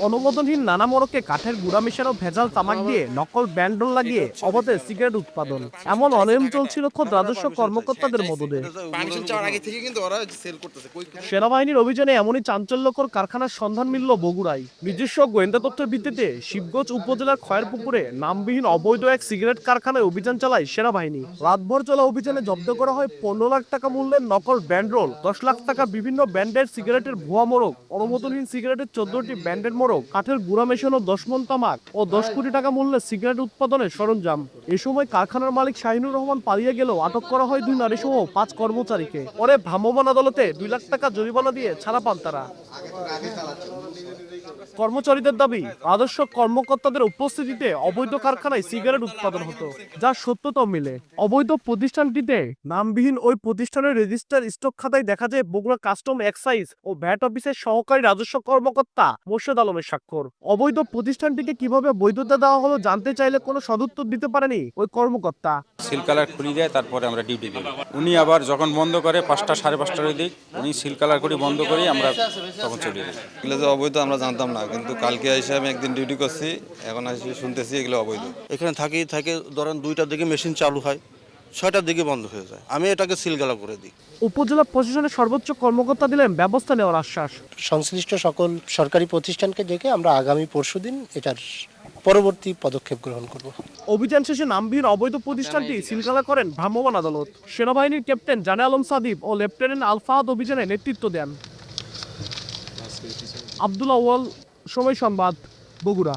অনুমোদনহীন নানা মোড়কে কাঠের গুঁড়া মেশানো ভেজাল তামাক দিয়ে নকল ব্যান্ডল লাগিয়ে অবাধে সিগারেট উৎপাদন, এমন অনিয়ম চলছিল খোদ রাজস্ব কর্মকর্তাদের মদদে। সেনাবাহিনীর অভিযানে এমনই চাঞ্চল্যকর কারখানার সন্ধান মিলল বগুড়ায়। নিজস্ব গোয়েন্দা তথ্যের ভিত্তিতে শিবগঞ্জ উপজেলার খয়েরপুকুরে নামবিহীন অবৈধ এক সিগারেট কারখানায় অভিযান চালায় সেনাবাহিনী। রাতভর চলা অভিযানে জব্দ করা হয় 15 লাখ টাকা মূল্যের নকল ব্যান্ডরোল, 10 লাখ টাকা বিভিন্ন ব্র্যান্ডের সিগারেটের ভুয়া মোড়ক, অনুমোদনহীন সিগারেটের 14টি ব্র্যান্ডের মোড়ক, কাঠের গুঁড়া মেশানো 10 মণ তামাক ও 10 কোটি টাকা মূল্যের সিগারেট উৎপাদনের সরঞ্জাম। এ সময় কারখানার মালিক শাহিনুর রহমান পালিয়ে গেলেও আটক করা হয় 2 নারী সহ 5 কর্মচারীকে। পরে ভ্রাম্যমাণ আদালতে 2 লাখ টাকা জরিমানা দিয়ে ছাড়া পান তারা। কর্মচারীদের দাবি, রাজস্ব কর্মকর্তাদের উপস্থিতিতে অবৈধ কারখানায় সিগারেট উৎপাদন হতো, যার সত্যতাও মিলে। অবৈধ প্রতিষ্ঠানটিতে নামবিহীন ওই প্রতিষ্ঠানের রেজিস্টার স্টক খাতায় দেখা যায় বগুড়া কাস্টম এক্সাইজ ও ভ্যাট অফিসের সহকারী রাজস্ব কর্মকর্তা মোর্শেদ আলমের স্বাক্ষর। অবৈধ প্রতিষ্ঠানটিকে কিভাবে বৈধতা দেওয়া হলো জানতে চাইলে কোনো সদুত্তর দিতে পারেনি ওই কর্মকর্তা। সিল কালার খুলি দেয়, তারপরে আমরা ডিউটি দিই। উনি আবার যখন বন্ধ করে 5টা 5:30টার দিক উনি সিল কালার করে বন্ধ করি, আমরা তখন চলে যাই। এগুলো যে অবৈধ আমরা জানতাম না, কিন্তু কালকে এসে আমি একদিন ডিউটি করছি, এখন এসে শুনতেছি এগুলো অবৈধ। এখানে থাকে ধরেন 2টার দিকে মেশিন চালু হয়, 6টার দিকে বন্ধ হয়ে যায়। আমি এটাকে সিলগালা করে দিই। উপজেলা প্রশাসনের সর্বোচ্চ কর্মকর্তা দিলেন ব্যবস্থা নেওয়ার আশ্বাস। সংশ্লিষ্ট সকল সরকারি প্রতিষ্ঠানকে ডেকে আমরা আগামী পরশুদিন এটার পরবর্তী পদক্ষেপ গ্রহণ করব। অভিযান শেষে নামবিহীন অবৈধ প্রতিষ্ঠানটি সিলগালা করেন ভ্রাম্যমাণ আদালত। সেনাবাহিনীর ক্যাপ্টেন জানে আলম সাদিব ও লেফটেন্যান্ট আলফাহাদ অভিযানে নেতৃত্ব দেন। আব্দুল আউয়াল, সময় সংবাদ, বগুড়া।